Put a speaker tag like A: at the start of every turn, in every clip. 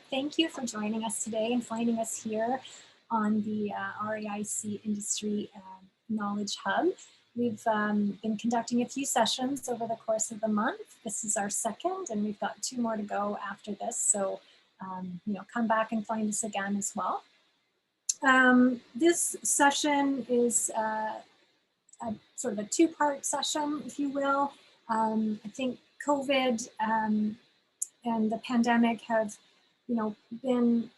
A: Thank you for joining us today and finding us here on the RAIC Industry Knowledge Hub. We've been conducting a few sessions over the course of the month. This is our second, and we've got 2 more to go after this. So, come back and find us again as well. This session is sort of a 2-part session, if you will. I think COVID and the pandemic have, been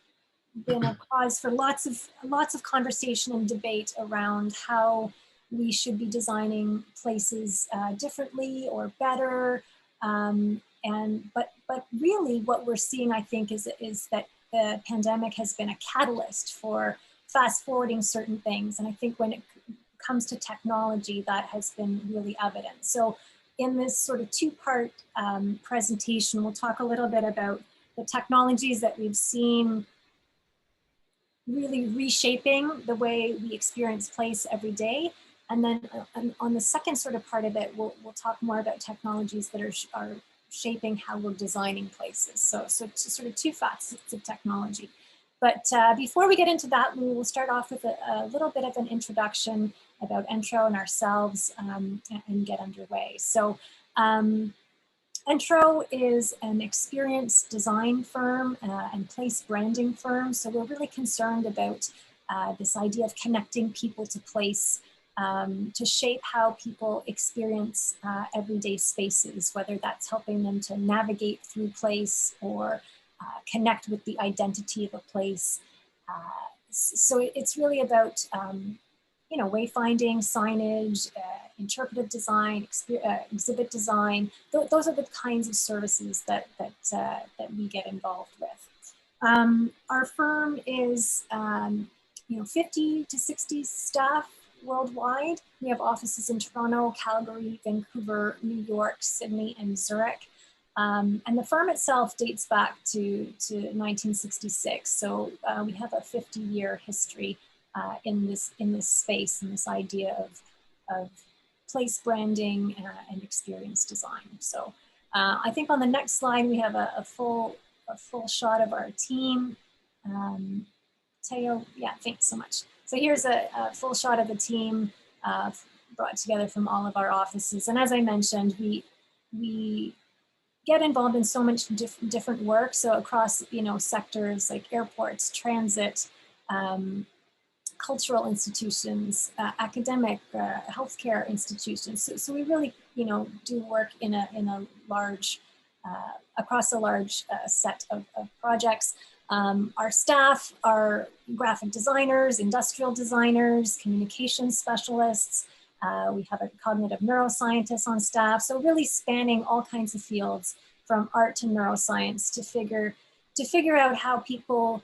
A: a cause for lots of conversation and debate around how we should be designing places differently or better. But really, what we're seeing, I think, is that the pandemic has been a catalyst for fast forwarding certain things. And I think when it comes to technology, that has been really evident. So in this sort of 2-part presentation, we'll talk a little bit about the technologies that we've seen really reshaping the way we experience place every day. And then on the second sort of part of it, we'll talk more about technologies that are shaping how we're designing places. So sort of 2 facets of technology. But before we get into that, we will start off with a little bit of an introduction about Entro and ourselves and get underway. So Entro is an experience design firm and place branding firm. So we're really concerned about this idea of connecting people to place to shape how people experience everyday spaces, whether that's helping them to navigate through place or connect with the identity of a place. So it's really about wayfinding, signage, interpretive design, exhibit design. Those are the kinds of services that we get involved with. Our firm is 50 to 60 staff worldwide. We have offices in Toronto, Calgary, Vancouver, New York, Sydney, and Zurich. And the firm itself dates back to 1966. So we have a 50-year history in this space, and this idea of place branding and experience design. So I think on the next slide we have a full shot of our team. Teo, yeah, thanks so much. So here's a full shot of the team brought together from all of our offices. And as I mentioned, we get involved in so much different work. So across sectors like airports, transit, cultural institutions, academic, healthcare institutions. So we really, do work in a large, across a large set of projects. Our staff are graphic designers, industrial designers, communications specialists. We have a cognitive neuroscientist on staff. So really spanning all kinds of fields from art to neuroscience to figure out how people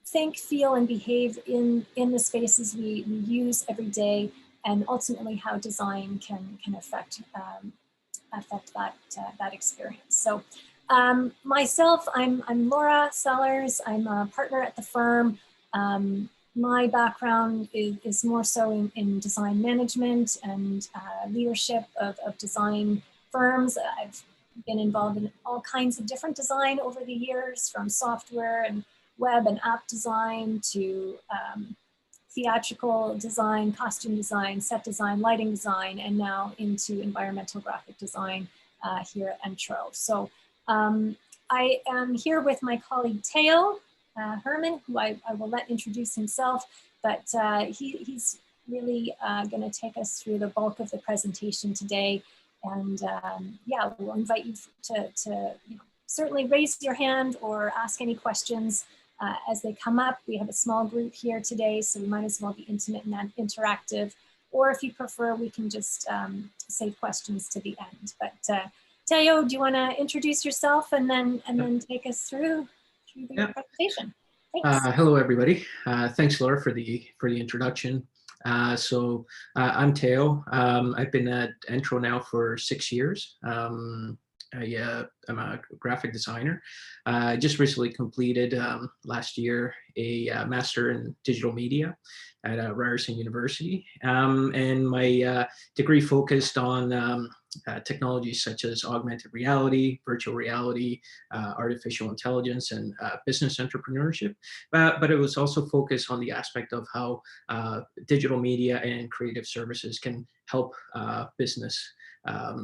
A: think, feel, and behave in the spaces we use every day, and ultimately how design can affect that experience. So myself, I'm Laura Sellors. I'm a partner at the firm. My background is more so in design management and leadership of design firms. I've been involved in all kinds of different design over the years, from software and web and app design to theatrical design, costume design, set design, lighting design, and now into environmental graphic design here at Entro. So I am here with my colleague Teo Herman, who I will let introduce himself, but he's really going to take us through the bulk of the presentation today. And yeah, we'll invite you to certainly raise your hand or ask any questions as they come up. We have a small group here today, so we might as well be intimate and interactive. Or if you prefer, we can just save questions to the end. But Teo, do you want to introduce yourself and then take us through the presentation? Thanks.
B: Hello, everybody. Thanks, Laura, for the introduction. So I'm Teo. I've been at Entro now for 6 years. I'm a graphic designer. I just recently completed last year a master in digital media at Ryerson University. And my degree focused on technologies such as augmented reality, virtual reality, artificial intelligence, and business entrepreneurship. But it was also focused on the aspect of how digital media and creative services can help business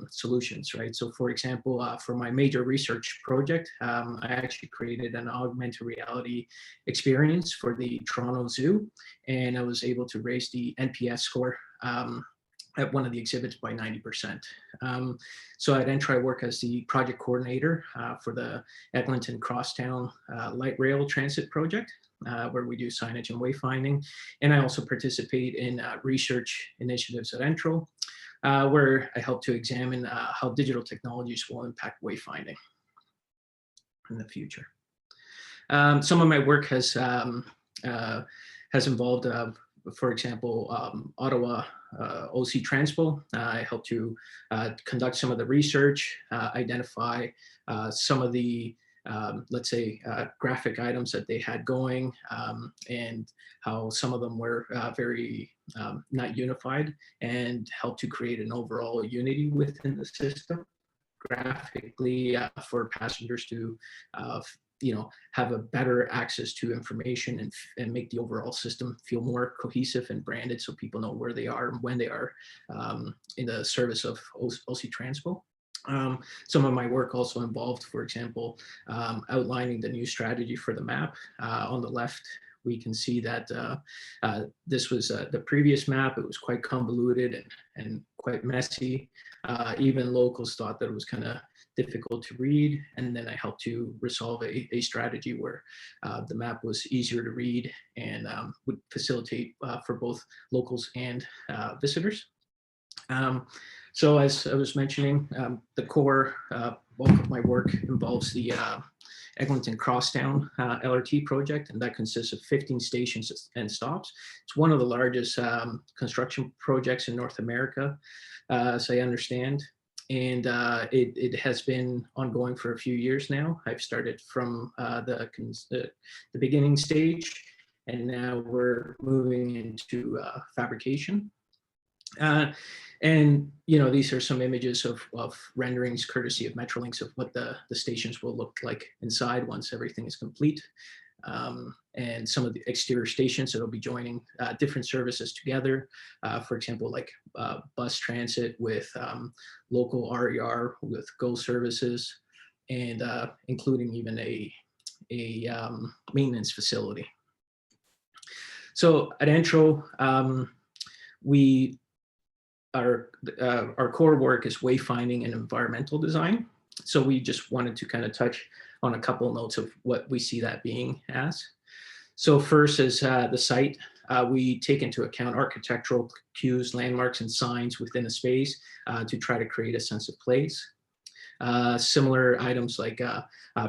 B: solutions, right? So for example, for my major research project, I actually created an augmented reality experience for the Toronto Zoo, and I was able to raise the NPS score at one of the exhibits by 90%. So at Entro, I work as the project coordinator for the Eglinton Crosstown Light Rail Transit project, where we do signage and wayfinding. And I also participate in research initiatives at Entro, where I help to examine how digital technologies will impact wayfinding in the future. Some of my work has involved, for example, Ottawa OC Transpo. I help to conduct some of the research, identify some of the let's say, graphic items that they had going, and how some of them were very not unified, and help to create an overall unity within the system graphically for passengers to have a better access to information and make the overall system feel more cohesive and branded, so people know where they are and when they are in the service of OC Transpo. Some of my work also involved, for example, outlining the new strategy for the map. On the left, we can see that this was the previous map. It was quite convoluted and quite messy. Even locals thought that it was kind of difficult to read. And then I helped to resolve a strategy where the map was easier to read and would facilitate for both locals and visitors. So as I was mentioning, the core bulk of my work involves the Eglinton Crosstown LRT project, and that consists of 15 stations and stops. It's one of the largest construction projects in North America, as I understand. And it has been ongoing for a few years now. I've started from the beginning stage, and now we're moving into fabrication. And these are some images of renderings courtesy of Metrolinx of what the stations will look like inside once everything is complete. And some of the exterior stations that will be joining different services together. For example, like bus transit with local RER with GO services, and including even a maintenance facility. So at Entro, our core work is wayfinding and environmental design. So we just wanted to kind of touch on a couple of notes of what we see that being as. So first is the site. We take into account architectural cues, landmarks, and signs within a space to try to create a sense of place. Similar items like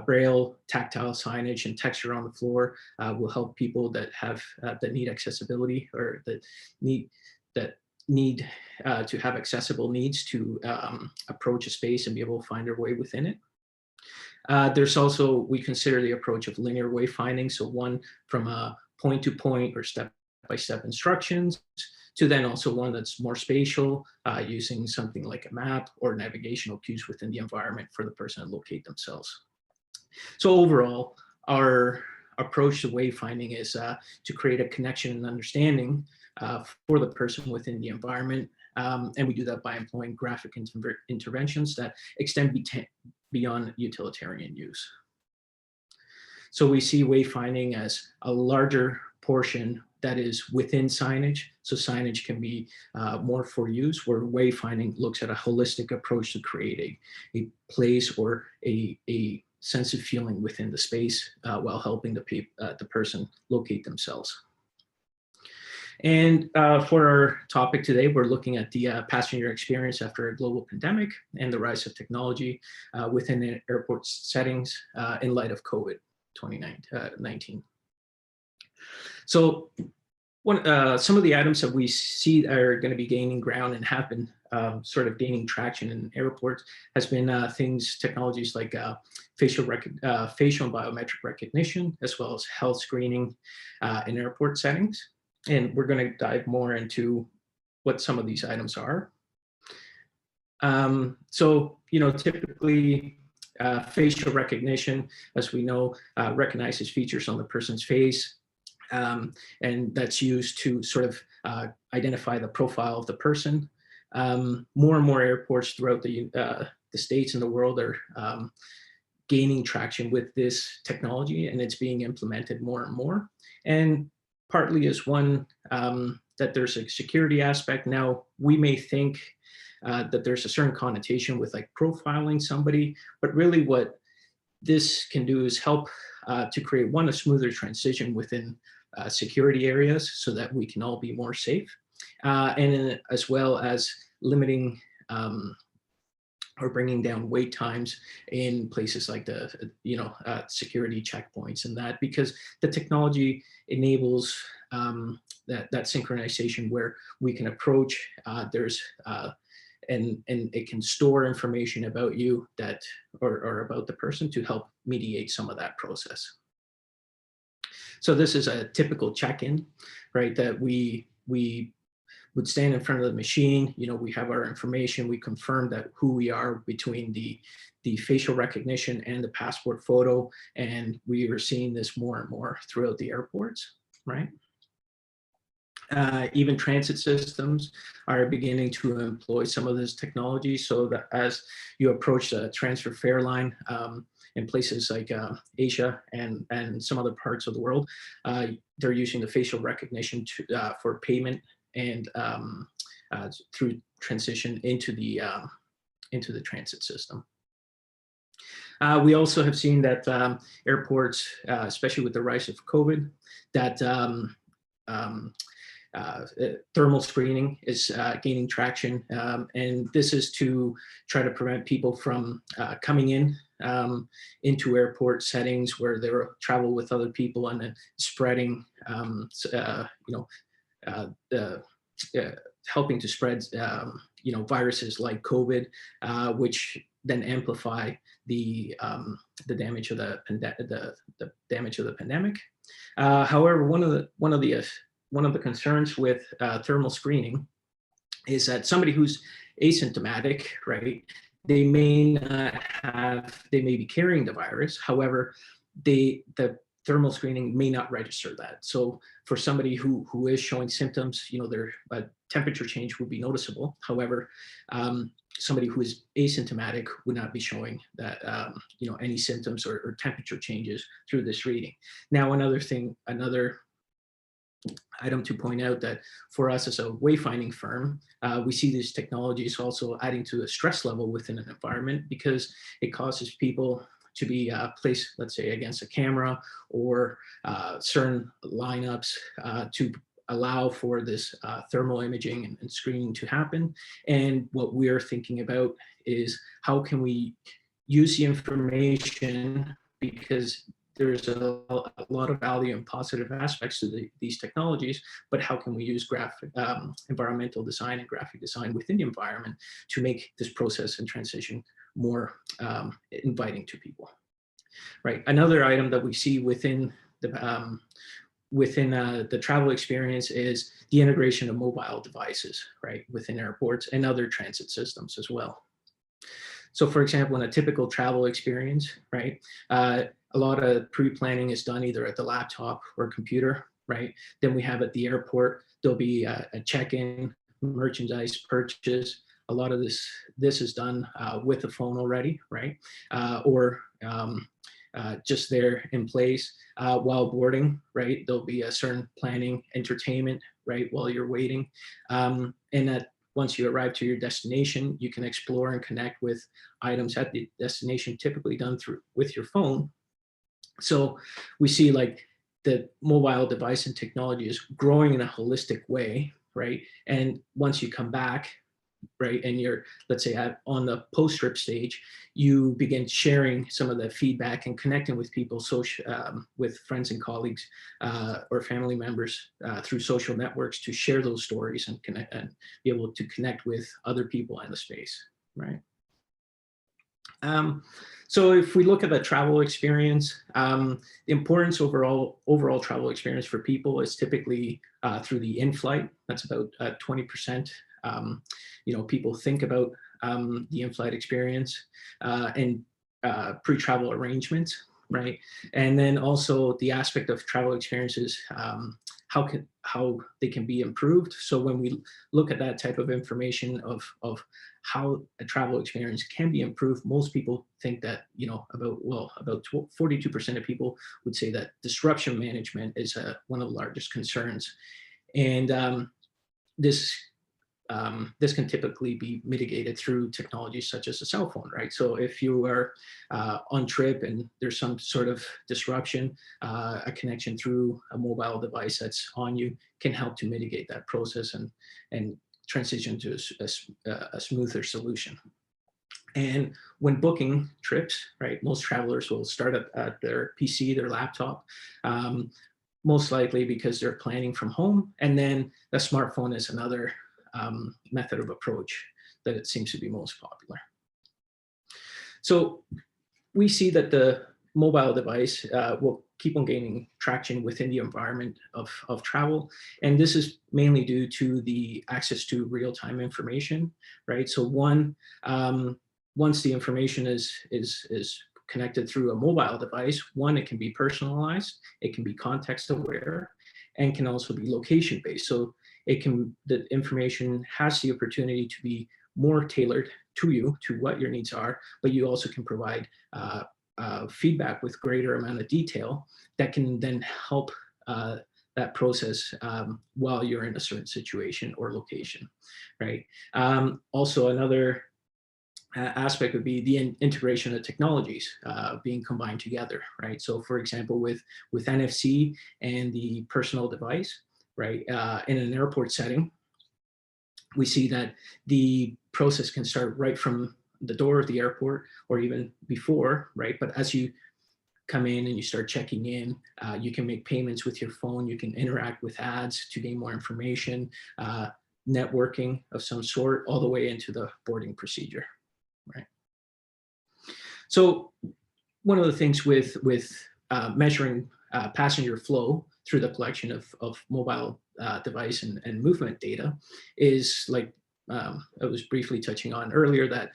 B: braille, tactile signage, and texture on the floor will help people that have that need accessibility, or that need to have accessible needs to approach a space and be able to find their way within it. There's also, we consider the approach of linear wayfinding, so one from a point to point or step-by-step instructions, to then also one that's more spatial, using something like a map or navigational cues within the environment for the person to locate themselves. So overall, our approach to wayfinding is to create a connection and understanding for the person within the environment. And we do that by employing graphic interventions that extend beyond utilitarian use. So we see wayfinding as a larger portion that is within signage. So signage can be more for use, where wayfinding looks at a holistic approach to create a place or a sense of feeling within the space while helping the person locate themselves. And for our topic today, we're looking at the passenger experience after a global pandemic and the rise of technology within the airport settings in light of COVID-19. So some of the items that we see are going to be gaining ground and have been sort of gaining traction in airports has been technologies like facial and biometric recognition, as well as health screening in airport settings. And we're going to dive more into what some of these items are. So, typically facial recognition, as we know, recognizes features on the person's face. And that's used to sort of identify the profile of the person. More and more airports throughout the States and the world are gaining traction with this technology, and it's being implemented more and more. And partly is one, that there's a security aspect. Now, we may think that there's a certain connotation with like profiling somebody, but really what this can do is help to create a smoother transition within security areas so that we can all be more safe, and as well as limiting or bringing down wait times in places like the security checkpoints, and that because the technology enables that synchronization where we can approach, and it can store information about you or about the person to help mediate some of that process. So this is a typical check-in, right? That we would stand in front of the machine. We have our information. We confirm that who we are between the facial recognition and the passport photo, and we are seeing this more and more throughout the airports, right? Even transit systems are beginning to employ some of this technology, so that as you approach the transfer fare line in places like Asia and some other parts of the world, they're using the facial recognition for payment and through transition into the transit system. We also have seen that airports, especially with the rise of COVID, that thermal screening is gaining traction, and this is to try to prevent people from coming in into airport settings where they travel with other people and then spreading, helping to spread, viruses like COVID, which then amplify the damage of the damage of the pandemic. However, one of the concerns with thermal screening is that somebody who's asymptomatic, right, they may be carrying the virus. However, the thermal screening may not register that. So for somebody who is showing symptoms, their temperature change would be noticeable. However, somebody who is asymptomatic would not be showing that, any symptoms or temperature changes through this reading. Now, another item to point out that for us as a wayfinding firm, we see these technologies also adding to the stress level within an environment, because it causes people to be placed, let's say, against a camera or certain lineups to allow for this thermal imaging and screening to happen. And what we're thinking about is how can we use the information, because there's a lot of value and positive aspects to these technologies, but how can we use environmental design and graphic design within the environment to make this process and transition more inviting to people, right? Another item that we see within the travel experience is the integration of mobile devices, right, within airports and other transit systems as well. So for example, in a typical travel experience, right, a lot of pre-planning is done either at the laptop or computer, right? Then we have at the airport, there'll be a check-in, merchandise purchase. A lot of this is done with the phone already, right? Or just there in place. While boarding, right, there'll be a certain planning, entertainment, right, while you're waiting. And once you arrive to your destination, you can explore and connect with items at the destination, typically done with your phone. So we see like the mobile device and technology is growing in a holistic way, right? And once you come back, right? And you're, let's say, on the post-trip stage, you begin sharing some of the feedback and connecting with people, with friends and colleagues or family members through social networks to share those stories and connect and be able to connect with other people in the space, right? So if we look at the travel experience, the importance overall travel experience for people is typically through the in-flight. That's about 20%. People think about the in-flight experience and pre-travel arrangements, right? And then also the aspect of travel experiences, how they can be improved. So when we look at that type of information of how a travel experience can be improved, most people think that, about 42% of people would say that disruption management is one of the largest concerns. And this can typically be mitigated through technologies such as a cell phone, right? So if you are on trip and there's some sort of disruption, a connection through a mobile device that's on you can help to mitigate that process and transition to a smoother solution. And when booking trips, right, most travelers will start at their PC, their laptop, most likely because they're planning from home. And then the smartphone is another method of approach that it seems to be most popular. So we see that the mobile device will keep on gaining traction within the environment of travel. And this is mainly due to the access to real-time information, right? So once the information is connected through a mobile device, it can be personalized, it can be context aware, and can also be location based. So the information has the opportunity to be more tailored to you, to what your needs are, but you also can provide feedback with greater amount of detail that can then help that process while you're in a certain situation or location, right? Also, another aspect would be the integration of technologies being combined together, right? So for example, with NFC and the personal device, right, in an airport setting, we see that the process can start right from the door of the airport or even before, right? But as you come in and you start checking in, you can make payments with your phone, you can interact with ads to gain more information, networking of some sort, all the way into the boarding procedure, right? So one of the things with measuring passenger flow through the collection of mobile device and movement data is, like I was briefly touching on earlier, that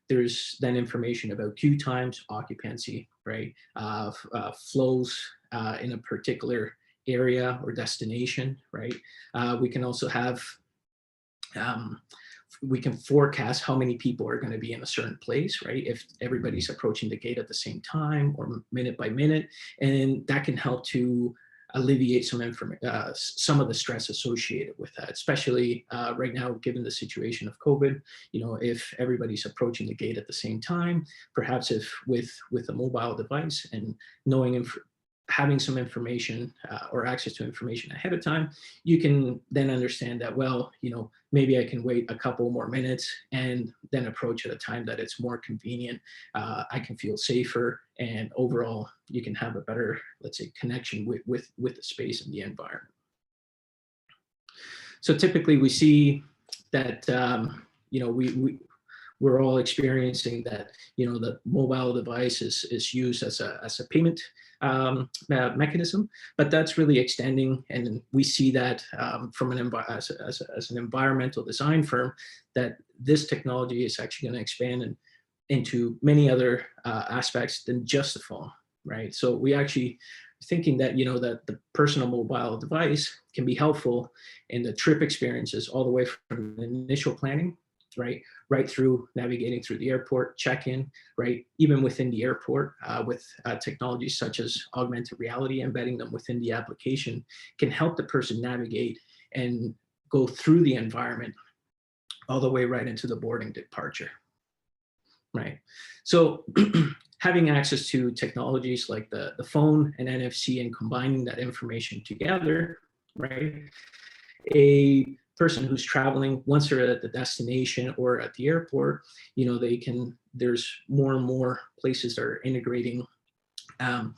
B: there's then information about queue times, occupancy, right? Flows in a particular area or destination, right? We can also have we can forecast how many people are going to be in a certain place, right? If everybody's approaching the gate at the same time or minute by minute, and that can help to alleviate some of the stress associated with that, especially right now, given the situation of COVID. If everybody's approaching the gate at the same time, perhaps if with a mobile device and knowing having some information or access to information ahead of time, you can then understand that, well, maybe I can wait a couple more minutes and then approach at a time that it's more convenient. I can feel safer, and overall, you can have a better, let's say, connection with the space and the environment. So typically we see that, we're all experiencing that, the mobile device is used as a payment mechanism, but that's really extending, and we see that from as an environmental design firm, that this technology is actually going to expand into many other aspects than just the phone, right? So we actually thinking that that the personal mobile device can be helpful in the trip experiences, all the way from the initial planning, right through navigating through the airport, check-in, right? Even within the airport, with technologies such as augmented reality, embedding them within the application can help the person navigate and go through the environment all the way right into the boarding departure, right? So having access to technologies like the phone and NFC and combining that information together, right? A person who's traveling, once they're at the destination or at the airport, there's more and more places that are integrating um,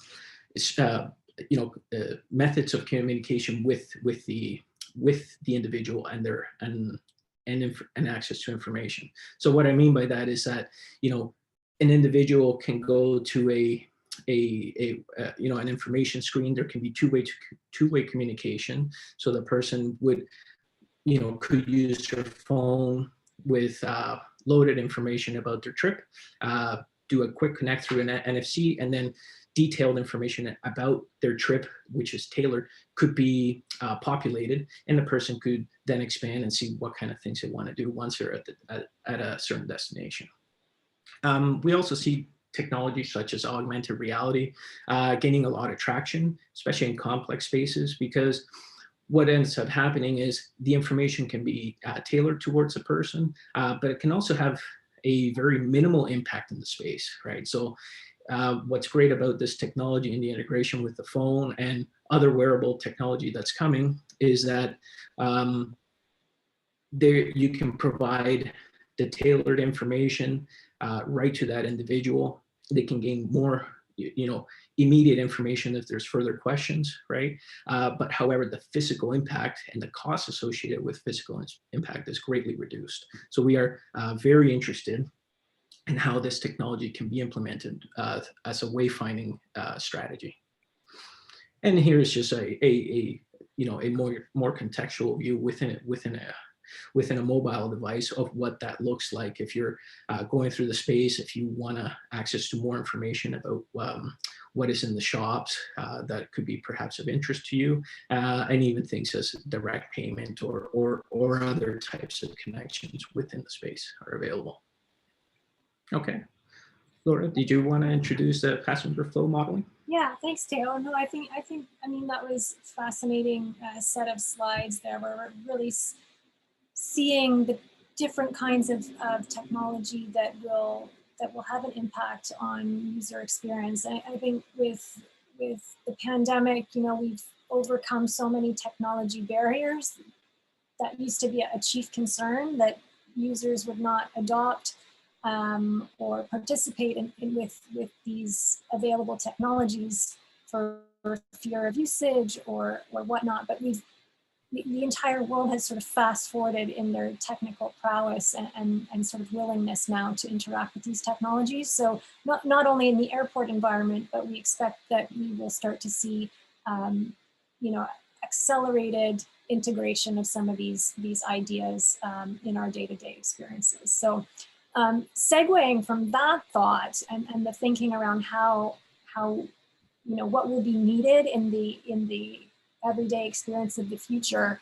B: methods of communication with the individual and their and access to information. So what I mean by that is that an individual can go to an information screen. There can be two-way communication. So the person would could use their phone with loaded information about their trip, do a quick connect through an NFC, and then detailed information about their trip, which is tailored, could be populated, and the person could then expand and see what kind of things they want to do once they're at a certain destination. We also see technology such as augmented reality gaining a lot of traction, especially in complex spaces, because what ends up happening is the information can be tailored towards a person, but it can also have a very minimal impact in the space, right? So what's great about this technology and the integration with the phone and other wearable technology that's coming is that you can provide the tailored information right to that individual. They can gain more immediate information if there's further questions, right? But however, the physical impact and the cost associated with physical impact is greatly reduced. So we are very interested in how this technology can be implemented as a wayfinding strategy. And here's just a more contextual view within a mobile device of what that looks like. If you're going through the space, if you want to access to more information about what is in the shops that could be perhaps of interest to you, and even things as direct payment or other types of connections within the space are available. Okay, Laura, did you want to introduce the passenger flow modeling?
A: Yeah, thanks, Teo. No, I mean, that was a fascinating set of slides there where we're really seeing the different kinds of technology that will have an impact on user experience. I think with the pandemic, we've overcome so many technology barriers that used to be a chief concern, that users would not adopt or participate with these available technologies for fear of usage or whatnot. But the entire world has sort of fast forwarded in their technical prowess and sort of willingness now to interact with these technologies. So not only in the airport environment, but we expect that we will start to see accelerated integration of some of these ideas in our day-to-day experiences. So segueing from that thought and the thinking around how what will be needed in the everyday experience of the future,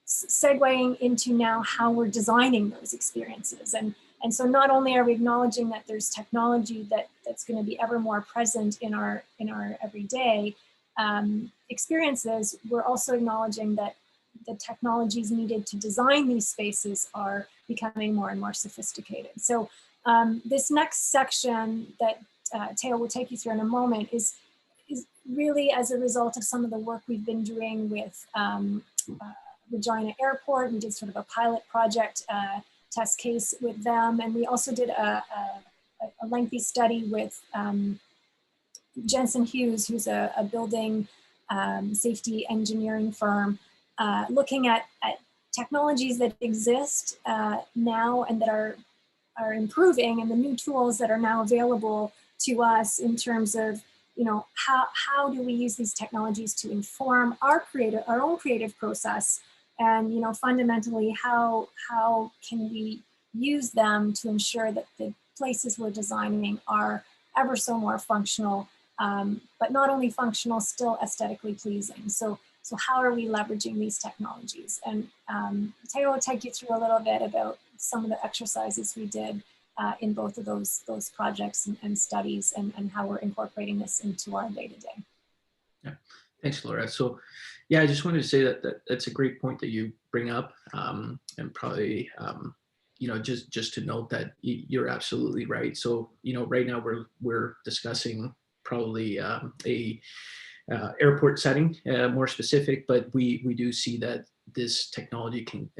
A: segueing into now how we're designing those experiences. And so not only are we acknowledging that there's technology that's going to be ever more present in our everyday experiences, we're also acknowledging that the technologies needed to design these spaces are becoming more and more sophisticated. So this next section that Teo will take you through in a moment is really as a result of some of the work we've been doing with Regina Airport. We did sort of a pilot project test case with them, and we also did a lengthy study with Jensen Hughes, who's a building safety engineering firm, looking at technologies that exist now and that are improving, and the new tools that are now available to us in terms of how do we use these technologies to inform our own creative process, and fundamentally how can we use them to ensure that the places we're designing are ever so more functional, but not only functional, still aesthetically pleasing. So how are we leveraging these technologies? And Teo will take you through a little bit about some of the exercises we did in both of those projects and studies, and how we're incorporating this into our day-to-day.
B: Yeah, thanks, Laura. So yeah, I just wanted to say that's a great point that you bring up, and probably just to note that you're absolutely right. So right now we're discussing probably a airport setting, more specific, but we do see that this technology can,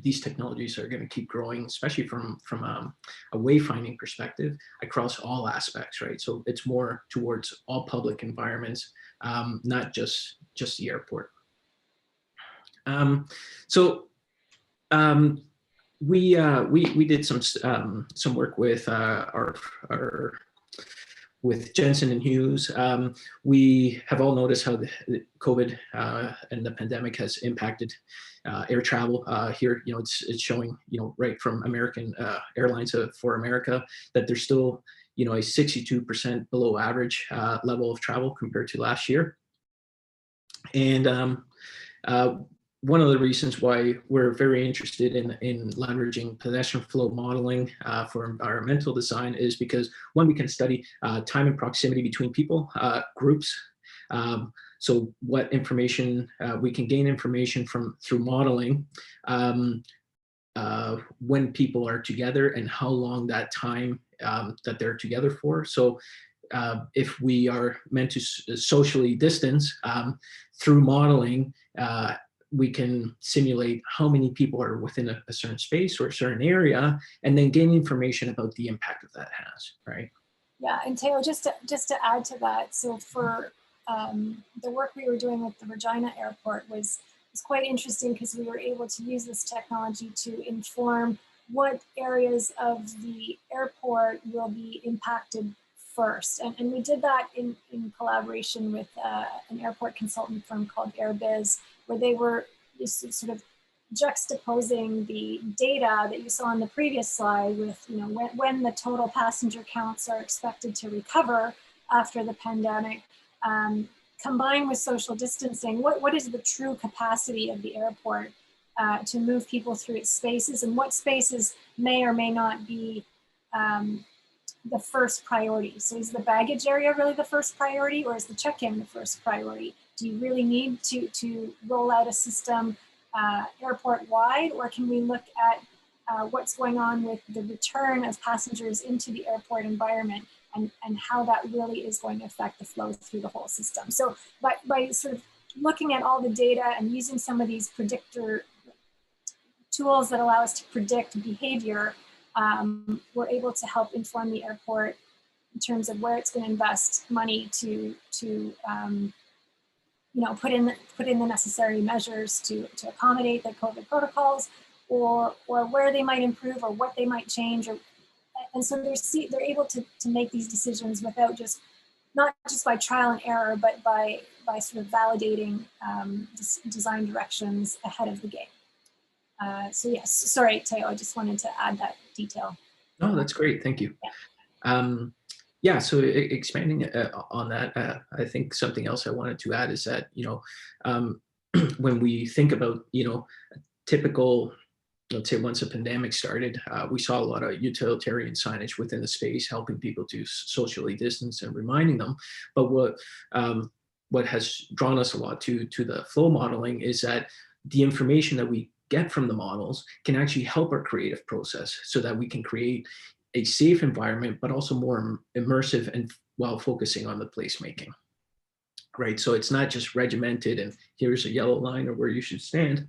B: these technologies are going to keep growing, especially from a wayfinding perspective across all aspects, right? So it's more towards all public environments, not just the airport. So we did some work with with Jensen and Hughes. We have all noticed how the COVID and the pandemic has impacted air travel here. You know, it's showing, you know, right from American Airlines for America, that there's still, you know, a 62% below average level of travel compared to last year. And one of the reasons why we're very interested in leveraging pedestrian flow modeling for environmental design is because, one, we can study time and proximity between people, groups. So what information we can gain information through modeling when people are together and how long that time that they're together for. So if we are meant to socially distance through modeling, we can simulate how many people are within a certain space or a certain area, and then gain information about the impact that has, right?
A: Yeah, and Teo, just to add to that, so for the work we were doing with the Regina Airport was quite interesting, because we were able to use this technology to inform what areas of the airport will be impacted first. And we did that in collaboration with an airport consultant firm called AirBiz, where they were sort of juxtaposing the data that you saw on the previous slide with, you know, when the total passenger counts are expected to recover after the pandemic, combined with social distancing, what is the true capacity of the airport to move people through its spaces, and what spaces may or may not be the first priority. So is the baggage area really the first priority, or is the check-in the first priority? Do you really need to roll out a system airport-wide, or can we look at what's going on with the return of passengers into the airport environment, and how that really is going to affect the flow through the whole system? So by sort of looking at all the data and using some of these predictor tools that allow us to predict behavior, we're able to help inform the airport in terms of where it's going to invest money to you know, put in the necessary measures to accommodate the COVID protocols, or where they might improve, or what they might change, and so they're able to make these decisions without not just by trial and error, but by sort of validating design directions ahead of the game. So yes, sorry, Teo, I just wanted to add that detail.
B: No, that's great. Thank you. Yeah. Yeah, so expanding on that, I think something else I wanted to add is that, you know, when we think about, you know, typical, let's say once a pandemic started, we saw a lot of utilitarian signage within the space, helping people to socially distance and reminding them. But what has drawn us a lot to the flow modeling is that the information that we get from the models can actually help our creative process, so that we can create a safe environment, but also more immersive, and while focusing on the placemaking, right? So it's not just regimented and here's a yellow line or where you should stand,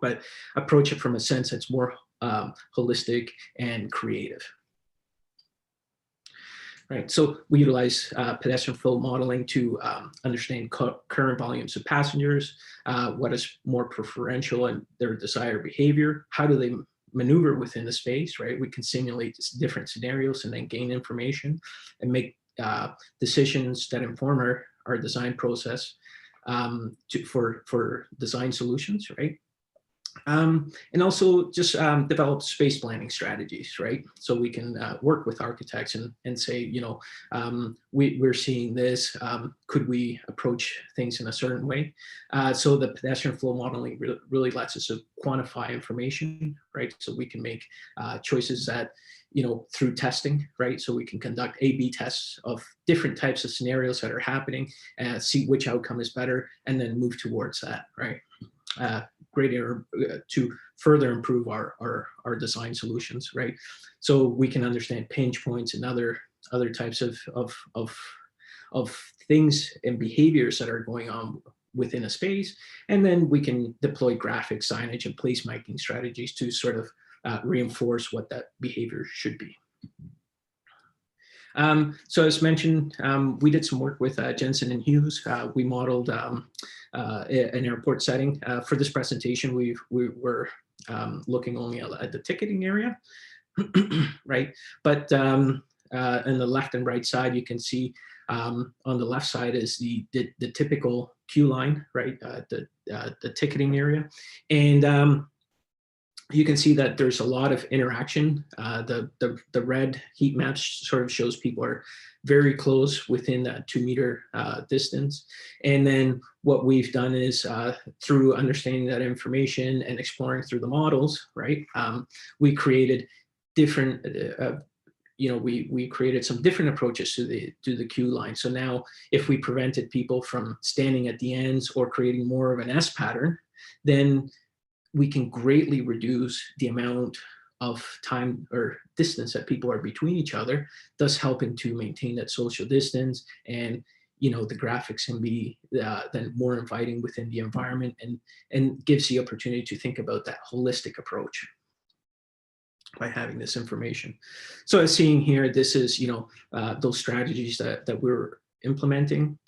B: but approach it from a sense that's more holistic and creative. Right, so we utilize pedestrian flow modeling to understand current volumes of passengers, what is more preferential and their desired behavior, how do they maneuver within the space, right? We can simulate different scenarios and then gain information and make decisions that inform our design process for design solutions, right? And also just develop space planning strategies, right? So we can work with architects and say, you know, we're seeing this, could we approach things in a certain way? So the pedestrian flow modeling really lets us quantify information, right? So we can make choices that, you know, through testing, right? So we can conduct A/B tests of different types of scenarios that are happening and see which outcome is better, and then move towards that, right? Greater to further improve our design solutions, right? So we can understand pinch points and other types of things and behaviors that are going on within a space. And then we can deploy graphic signage and placemaking strategies to sort of reinforce what that behavior should be. So as mentioned, we did some work with Jensen and Hughes. We modeled an airport setting. For this presentation, we were looking only at the ticketing area, right? But in the left and right side, you can see on the left side is the typical queue line, right? The ticketing area. And you can see that there's a lot of interaction. The red heat map sort of shows people are very close within that 2 meter distance. And then what we've done is through understanding that information and exploring through the models, right? We created different, we created some different approaches to the queue line. So now if we prevented people from standing at the ends or creating more of an S pattern, then we can greatly reduce the amount of time or distance that people are between each other, thus helping to maintain that social distance. And the graphics can be then more inviting within the environment, and gives the opportunity to think about that holistic approach by having this information. So as seeing here, this is those strategies that we're implementing.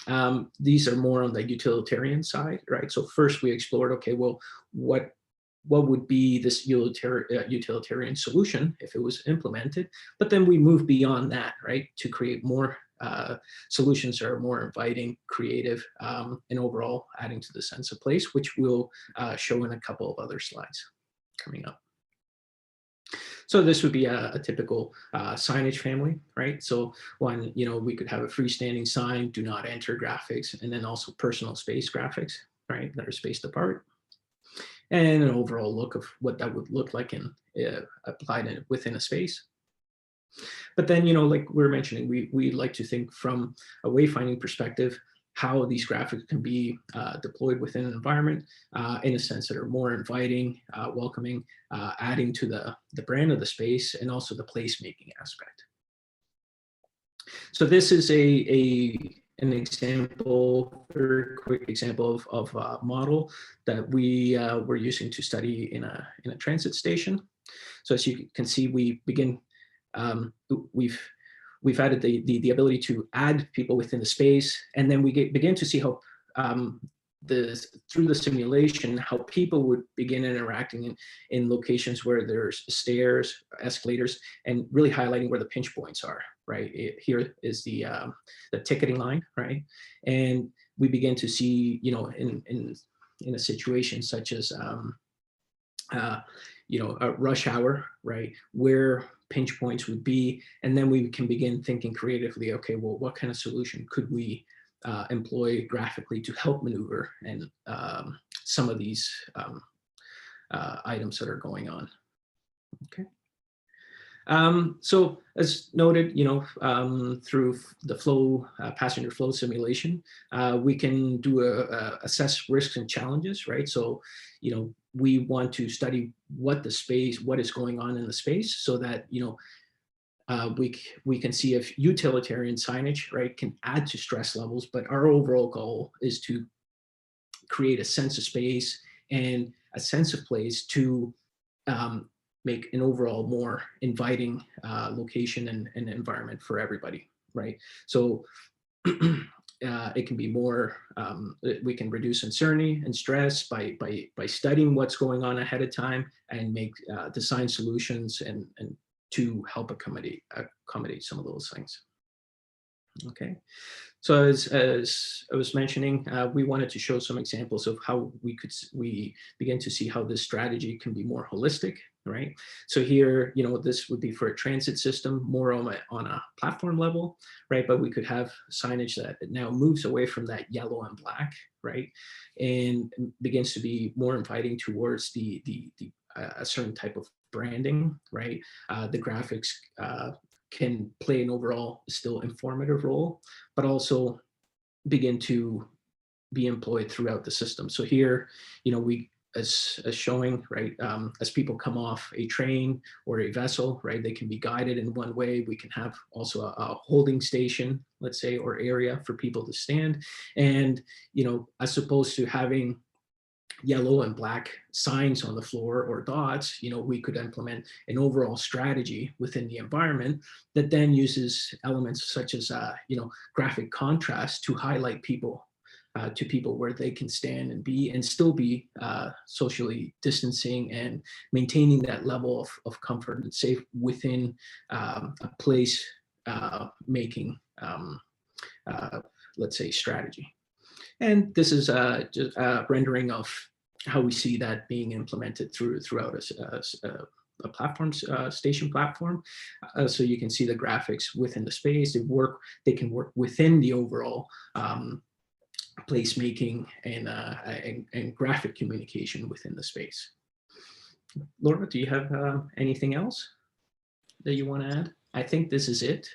B: These are more on the utilitarian side, right? So first we explored, okay, well, what would be this utilitarian solution if it was implemented? But then we move beyond that, right, to create more solutions that are more inviting, creative, and overall adding to the sense of place, which we'll show in a couple of other slides coming up. So this would be a typical signage family, right? So one, we could have a freestanding sign, do not enter graphics, and then also personal space graphics, right, that are spaced apart. And an overall look of what that would look like in applied within a space. But then, like we were mentioning, we like to think from a wayfinding perspective, how these graphics can be deployed within an environment in a sense that are more inviting, welcoming, adding to the brand of the space, and also the placemaking aspect. So this is an example, very quick example of a model that we were using to study in a transit station. So as you can see, we begin, we've added the ability to add people within the space, and then we begin to see how through the simulation, how people would begin interacting in locations where there's stairs, escalators, and really highlighting where the pinch points are, right? Here is the ticketing line, right? And we begin to see, in a situation such as, a rush hour, right? Where pinch points would be, and then we can begin thinking creatively, okay, well, what kind of solution could we employ graphically to help maneuver and some of these items that are going on. Okay. So as noted, through the flow, passenger flow simulation, we can do assess risks and challenges, right? So, we want to study what is going on in the space, so that, we can see if utilitarian signage, right, can add to stress levels, but our overall goal is to create a sense of space and a sense of place to make an overall more inviting location and environment for everybody, right? So it can be more, we can reduce uncertainty and stress by studying what's going on ahead of time, and make design solutions and to help accommodate some of those things. Okay, so as I was mentioning, we wanted to show some examples of how we begin to see how this strategy can be more holistic, right? So here, this would be for a transit system, more on a platform level, right? But we could have signage that now moves away from that yellow and black, right, and begins to be more inviting towards a certain type of branding, right? The graphics can play an overall still informative role, but also begin to be employed throughout the system. So here, we as showing, right, as people come off a train or a vessel, right, they can be guided in one way. We can have also a holding station, let's say, or area for people to stand. And, you know, as opposed to having yellow and black signs on the floor or dots, you know, we could implement an overall strategy within the environment that then uses elements such as, you know, graphic contrast to highlight people to people where they can stand and be and still be socially distancing and maintaining that level of comfort and safe within a place making, let's say, strategy. And this is just a rendering of how we see that being implemented throughout a platform, station platform. So you can see the graphics within the space. They can work within the overall placemaking and graphic communication within the space. Laura, do you have anything else that you want to add? I think this is it.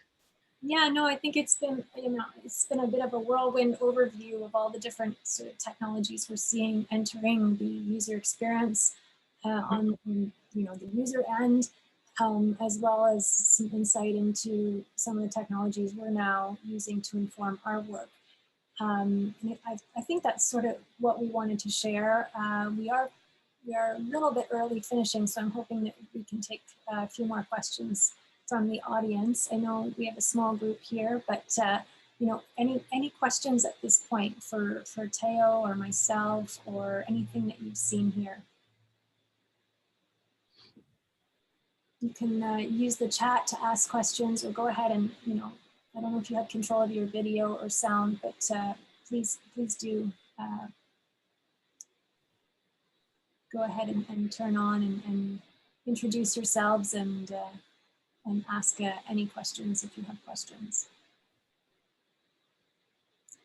A: Yeah, no, I think it's been, you know, it's been a bit of a whirlwind overview of all the different sort of technologies we're seeing entering the user experience on, you know, the user end, as well as some insight into some of the technologies we're now using to inform our work. And I think that's sort of what we wanted to share. We are a little bit early finishing, so I'm hoping that we can take a few more questions from the audience. I know we have a small group here, but you know, any questions at this point for Teo or myself or anything that you've seen here? You can use the chat to ask questions or go ahead and, you know, I don't know if you have control of your video or sound, but please do go ahead and turn on and introduce yourselves and ask any questions if you have questions.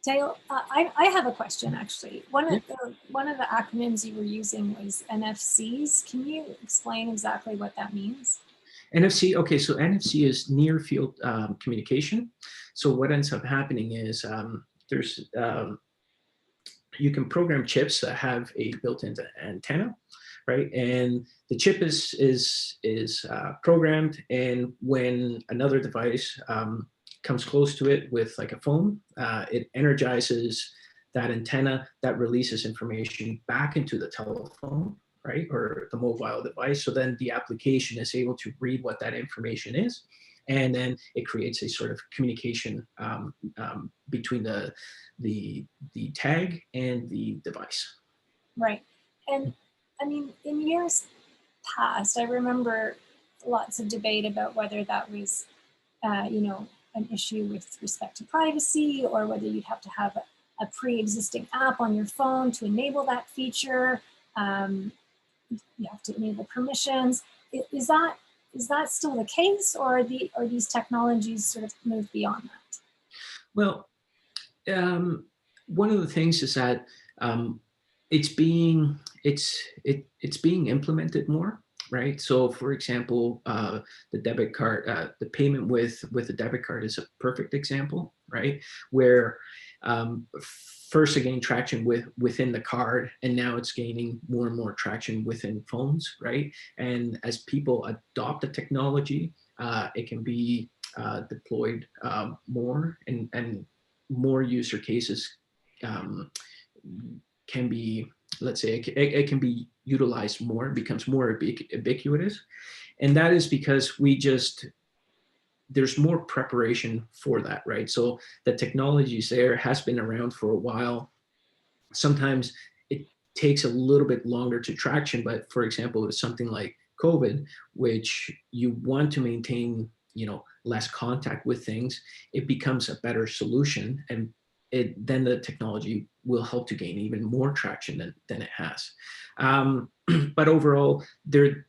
A: Teo, I have a question actually. One of the acronyms you were using was NFCs. Can you explain exactly what that means?
B: NFC, okay, so NFC is near field communication. So what ends up happening is there's you can program chips that have a built-in antenna, right? And the chip is programmed, and when another device comes close to it with like a phone, it energizes that antenna that releases information back into the telephone, right, or the mobile device. So then the application is able to read what that information is, and then it creates a sort of communication between the tag and the device.
A: Right. And I mean, in years past, I remember lots of debate about whether that was, you know, an issue with respect to privacy, or whether you'd have to have a pre-existing app on your phone to enable that feature. You have to enable permissions. Is that still the case, or are these technologies sort of moved beyond that?
B: Well, one of the things is that it's being implemented more, right? So, for example, the debit card, the payment with a debit card is a perfect example, right? Where first it gained traction within the card, and now it's gaining more and more traction within phones, right? And as people adopt the technology, it can be deployed more, and more user cases can be, let's say, it can be utilized more, becomes more ubiquitous. And that is because there's more preparation for that, right? So the technologies there has been around for a while. Sometimes it takes a little bit longer to traction, but for example, with something like COVID, which you want to maintain, you know, less contact with things, it becomes a better solution, and then the technology will help to gain even more traction than it has. But overall, there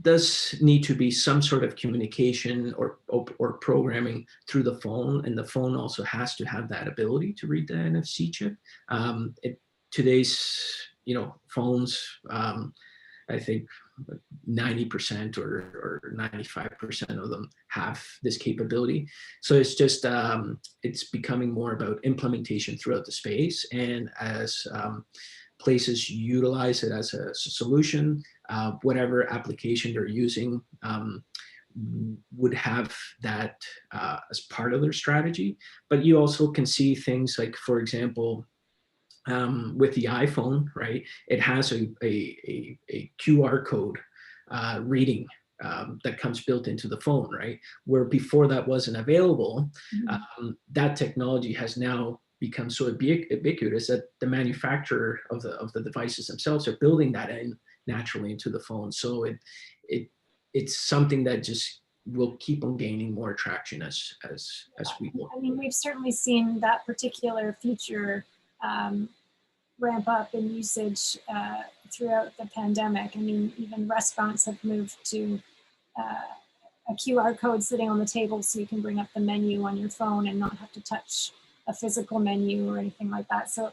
B: does need to be some sort of communication or programming through the phone, and the phone also has to have that ability to read the NFC chip. Today's, you know, phones, I think 90% or 95% of them have this capability. So it's just, it's becoming more about implementation throughout the space. And as places utilize it as a solution. Whatever application they're using would have that as part of their strategy. But you also can see things like, for example, with the iPhone, right? It has a QR code reading that comes built into the phone, right? Where before that wasn't available, that technology has now become so ubiquitous that the manufacturer of the devices themselves are building that in naturally into the phone. So it's something that just will keep on gaining more traction as we go.
A: I mean, we've certainly seen that particular feature ramp up in usage throughout the pandemic. I mean, even restaurants have moved to a QR code sitting on the table so you can bring up the menu on your phone and not have to touch a physical menu or anything like that. So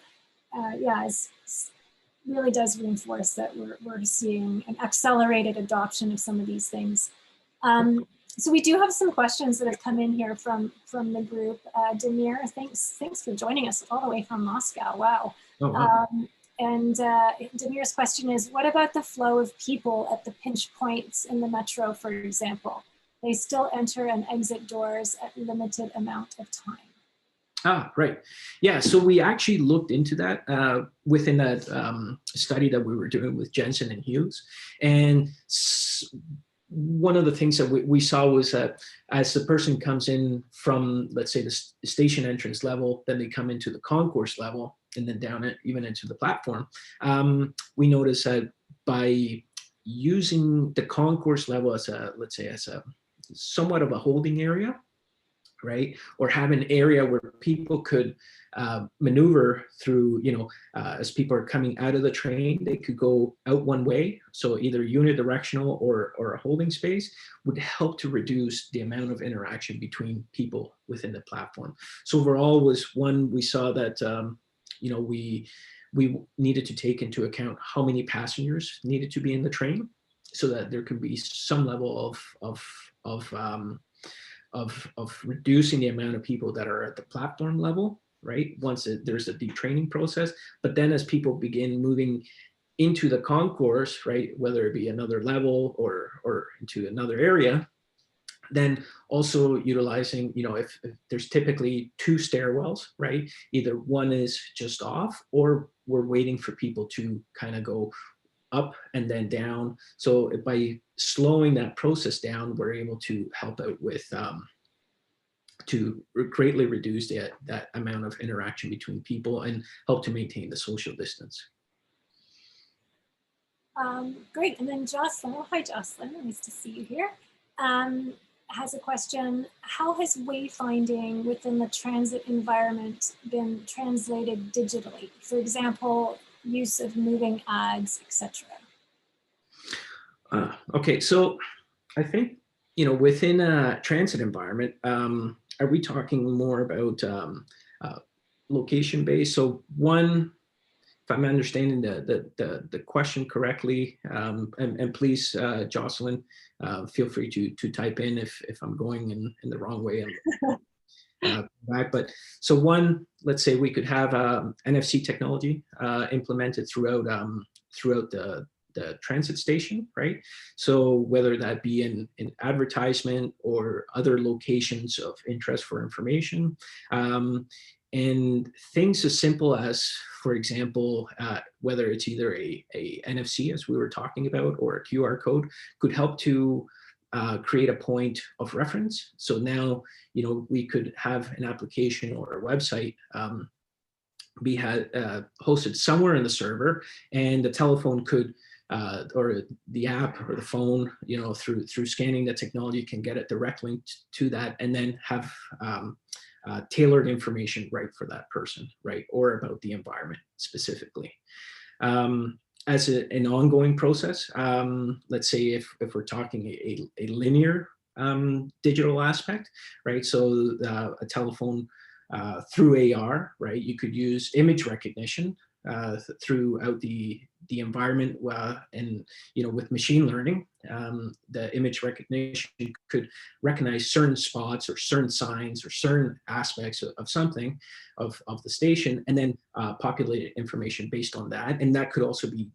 A: yeah, it really does reinforce that we're seeing an accelerated adoption of some of these things. So we do have some questions that have come in here from the group. Demir, thanks for joining us all the way from Moscow. Wow.
B: Oh, wow.
A: And Demir's question is, what about the flow of people at the pinch points in the metro, for example? They still enter and exit doors at limited amount of time.
B: Ah, right. Yeah, so we actually looked into that within that study that we were doing with Jensen and Hughes. And one of the things that we saw was that as the person comes in from, let's say, the station entrance level, then they come into the concourse level, and then down even into the platform, we noticed that by using the concourse level as a, let's say, as a somewhat of a holding area, right? Or have an area where people could maneuver through, as people are coming out of the train, they could go out one way. So either unidirectional or a holding space would help to reduce the amount of interaction between people within the platform. So overall was one, we saw that, we needed to take into account how many passengers needed to be in the train so that there could be some level of reducing the amount of people that are at the platform level, right? Once there's a detraining process, but then as people begin moving into the concourse, right, whether it be another level or into another area, then also utilizing, if there's typically two stairwells, right? Either one is just off or we're waiting for people to kind of go up and then down. So by slowing that process down, we're able to help out with to greatly reduce that amount of interaction between people and help to maintain the social distance.
A: Great, and then Jocelyn, oh, hi Jocelyn, nice to see you here, has a question. How has wayfinding within the transit environment been translated digitally? For example, use of moving ads, etc.
B: Okay, so I think, within a transit environment, are we talking more about location-based? So one, if I'm understanding the question correctly, and please, Jocelyn, feel free to type in if I'm going in the wrong way. Back. But so one, let's say we could have NFC technology implemented throughout the transit station, right? So whether that be in advertisement or other locations of interest for information, and things as simple as, for example, whether it's either a NFC, as we were talking about, or a QR code, could help to create a point of reference. So now, we could have an application or a website be hosted somewhere in the server, and the telephone could, or the app or the phone, through scanning the technology, can get a direct link to that, and then have tailored information right for that person, right, or about the environment specifically. As an ongoing process, let's say if we're talking a linear digital aspect, right? So a telephone through AR, right? You could use image recognition throughout the the environment, and with machine learning, the image recognition could recognize certain spots or certain signs or certain aspects of something of the station, and then populate information based on that. And that could also be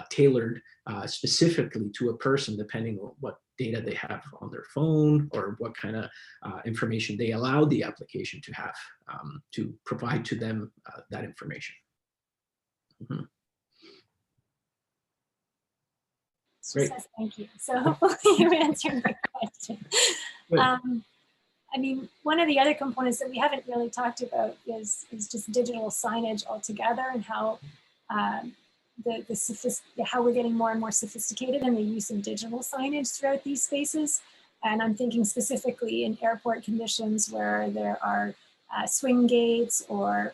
B: tailored specifically to a person, depending on what data they have on their phone or what kind of information they allow the application to have to provide to them that information. Mm-hmm. Great.
A: Thank you. So hopefully you answered my question. I mean, one of the other components that we haven't really talked about is just digital signage altogether, and how how we're getting more and more sophisticated in the use of digital signage throughout these spaces. And I'm thinking specifically in airport conditions where there are swing gates, or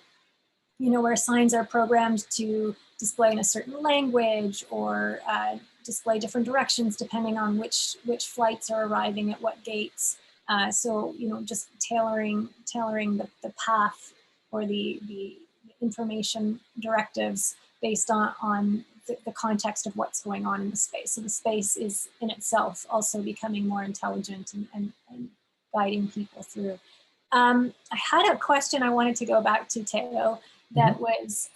A: where signs are programmed to display in a certain language, or display different directions depending on which flights are arriving at what gates. So just tailoring the path or the information directives based on the context of what's going on in the space. So the space is in itself also becoming more intelligent and guiding people through. I had a question I wanted to go back to, Teo, that was,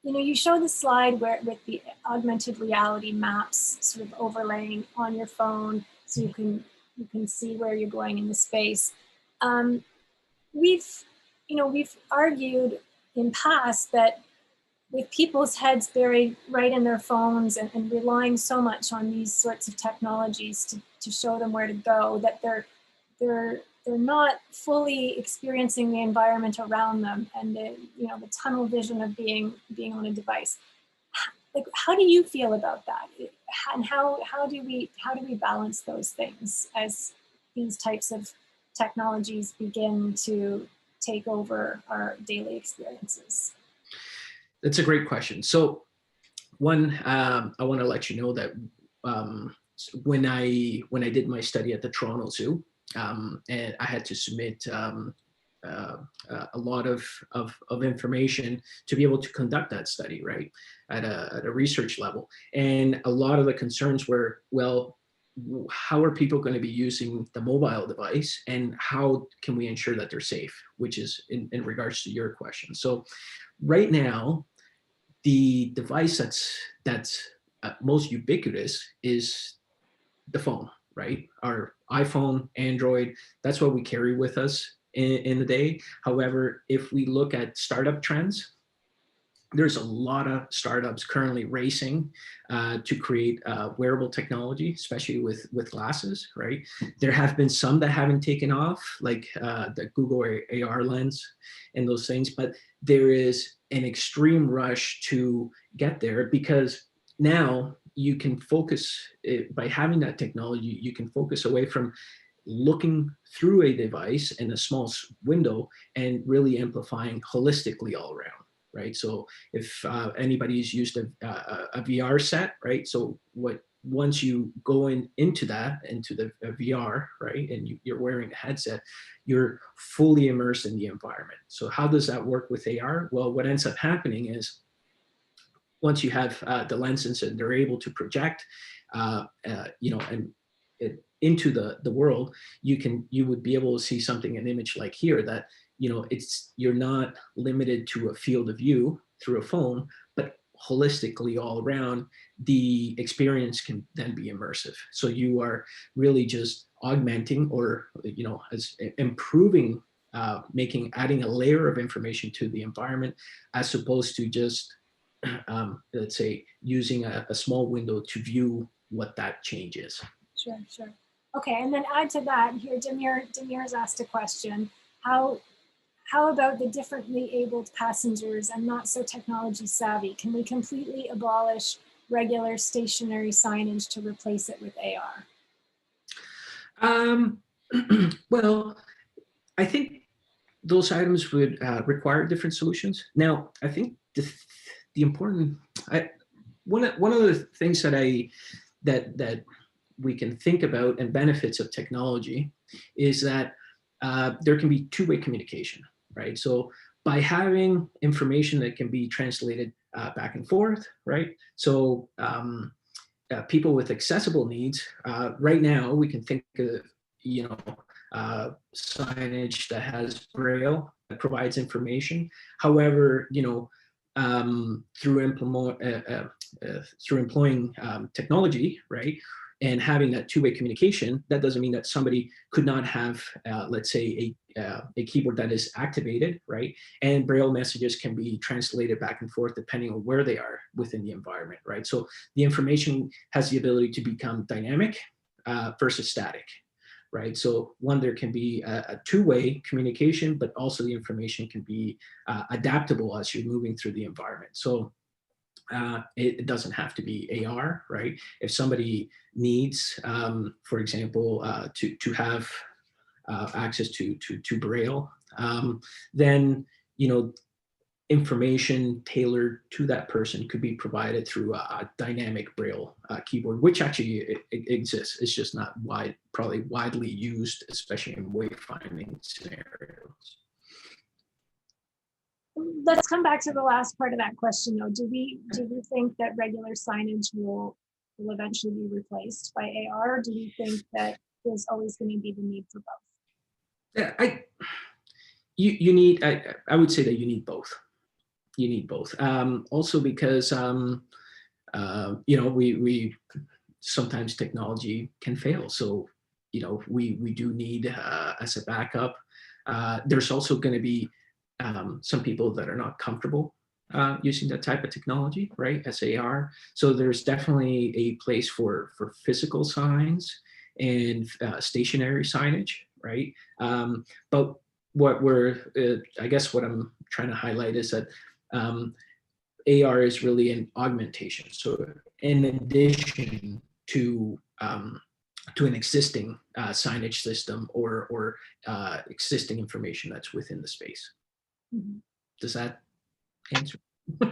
A: you showed the slide with the augmented reality maps sort of overlaying on your phone, so you can see where you're going in the space. We've argued in past that with people's heads buried right in their phones and relying so much on these sorts of technologies to show them where to go, that they're not fully experiencing the environment around them, and the tunnel vision of being on a device. Like, how do you feel about that? And how do we balance those things as these types of technologies begin to take over our daily experiences?
B: That's a great question. So one, I want to let you know that when I did my study at the Toronto Zoo, and I had to submit a lot of information to be able to conduct that study, right, at a research level. And a lot of the concerns were, well, how are people going to be using the mobile device, and how can we ensure that they're safe, which is in regards to your question. So right now, the device that's most ubiquitous is the phone, right? Our iPhone, Android, that's what we carry with us in the day. However, if we look at startup trends, there's a lot of startups currently racing to create wearable technology, especially with glasses, right? There have been some that haven't taken off, like the Google AR lens and those things, but there is an extreme rush to get there, because now you can focus, by having that technology, you can focus away from looking through a device in a small window and really amplifying holistically all around. Right. So if anybody's used a VR set, right. So once you go into the VR, right, and you're wearing a headset, you're fully immersed in the environment. So how does that work with AR? Well, what ends up happening is, once you have the lenses and they're able to project, into the world, you would be able to see something, an image like here, that you're not limited to a field of view through a phone, but holistically all around, the experience can then be immersive. So you are really just augmenting, or as improving, adding a layer of information to the environment, as opposed to just let's say using a small window to view what that change is.
A: Sure. Okay, and then add to that here, Demir has asked a question. How about the differently abled passengers and not so technology savvy? Can we completely abolish regular stationary signage to replace it with AR?
B: Well, I think those items would require different solutions. Now, I think the important, one of the things that we can think about, and benefits of technology, is that there can be two-way communication, right? So by having information that can be translated back and forth, right? So people with accessible needs, right now we can think of, signage that has Braille that provides information. However, through employing technology, right, and having that two-way communication, that doesn't mean that somebody could not have, let's say, a keyboard that is activated, right? And Braille messages can be translated back and forth depending on where they are within the environment, right? So the information has the ability to become dynamic versus static, right? So one, there can be a two-way communication, but also the information can be adaptable as you're moving through the environment. So it doesn't have to be AR, right? If somebody needs, for example, to have access to Braille, then information tailored to that person could be provided through a dynamic Braille keyboard, which actually exists. It's just not probably widely used, especially in wayfinding scenarios.
A: Let's come back to the last part of that question, though. Do we think that regular signage will eventually be replaced by AR? Or do we think that there's always going to be the need for both?
B: Yeah, you need. I would say that you need both. You need both. Also because we sometimes technology can fail, so we do need as a backup. There's also going to be some people that are not comfortable using that type of technology, right? SAR. So there's definitely a place for physical signs and stationary signage, right? But what I guess what I'm trying to highlight is that AR is really an augmentation. So in addition to an existing signage system or existing information that's within the space.
A: Mm-hmm.
B: Does that answer?
A: So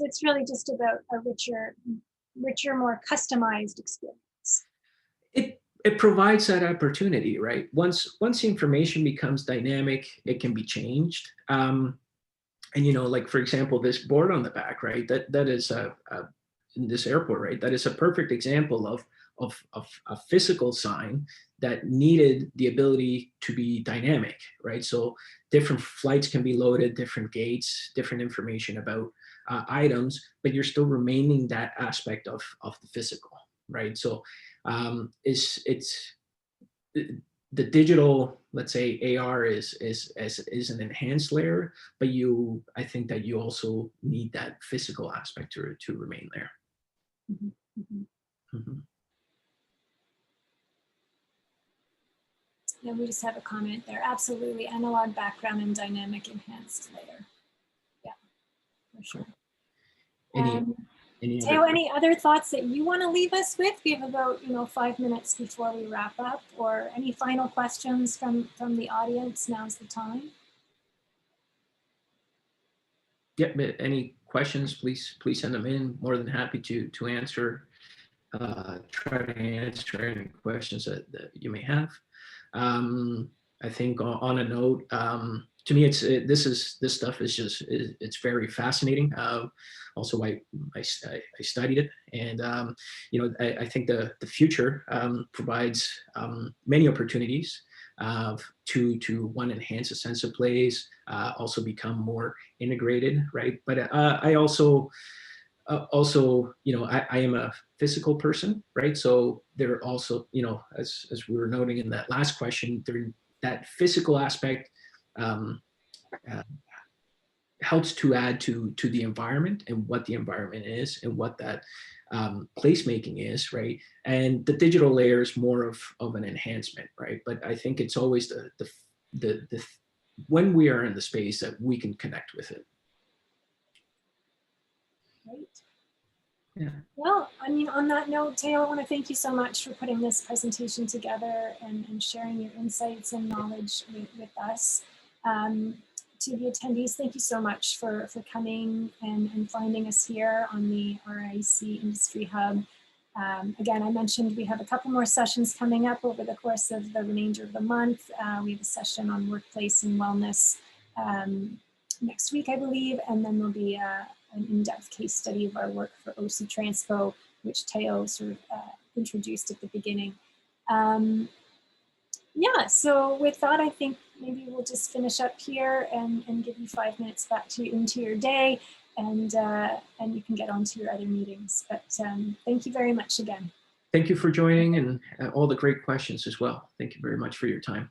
A: it's really just about a richer, more customized experience.
B: It provides that opportunity, right? Once the information becomes dynamic, it can be changed. And like for example, this board on the back, right? That is in this airport, right? That is a perfect example of a physical sign that needed the ability to be dynamic, right? So different flights can be loaded, different gates, different information about items, but you're still remaining that aspect of the physical, right? So it's the digital, let's say AR is an enhanced layer, but I think that you also need that physical aspect to remain there.
A: Mm-hmm. Mm-hmm.
B: Mm-hmm.
A: Yeah, we just have a comment there. Absolutely, analog background and dynamic enhanced layer. Yeah, for sure. Teo, any other thoughts that you want to leave us with? We have about 5 minutes before we wrap up, or any final questions from the audience? Now's the time.
B: Yep. Any questions? Please send them in. More than happy to answer. Try to answer any questions that you may have. I think on a note, to me, this stuff is just it's very fascinating. Also, I studied it, and I think the future provides many opportunities to one, enhance a sense of place, also become more integrated, right? But I also I am a physical person, right? So there also, as we were noting in that last question, that physical aspect helps to add to the environment and what the environment is and what that placemaking is, right? And the digital layer is more of an enhancement, right? But I think it's always the when we are in the space that we can connect with it.
A: Great.
B: Yeah.
A: Well, I mean, on that note, Teo, I want to thank you so much for putting this presentation together and sharing your insights and knowledge with us. To the attendees, thank you so much for coming and finding us here on the RIC Industry Hub. Again, I mentioned we have a couple more sessions coming up over the course of the remainder of the month. We have a session on workplace and wellness next week, I believe, and then there'll be an in-depth case study of our work for OC Transpo, which Teo sort of introduced at the beginning. Yeah, so with that, I think maybe we'll just finish up here and give you 5 minutes back into your day, and you can get on to your other meetings. But thank you very much again.
B: Thank you for joining and all the great questions as well. Thank you very much for your time.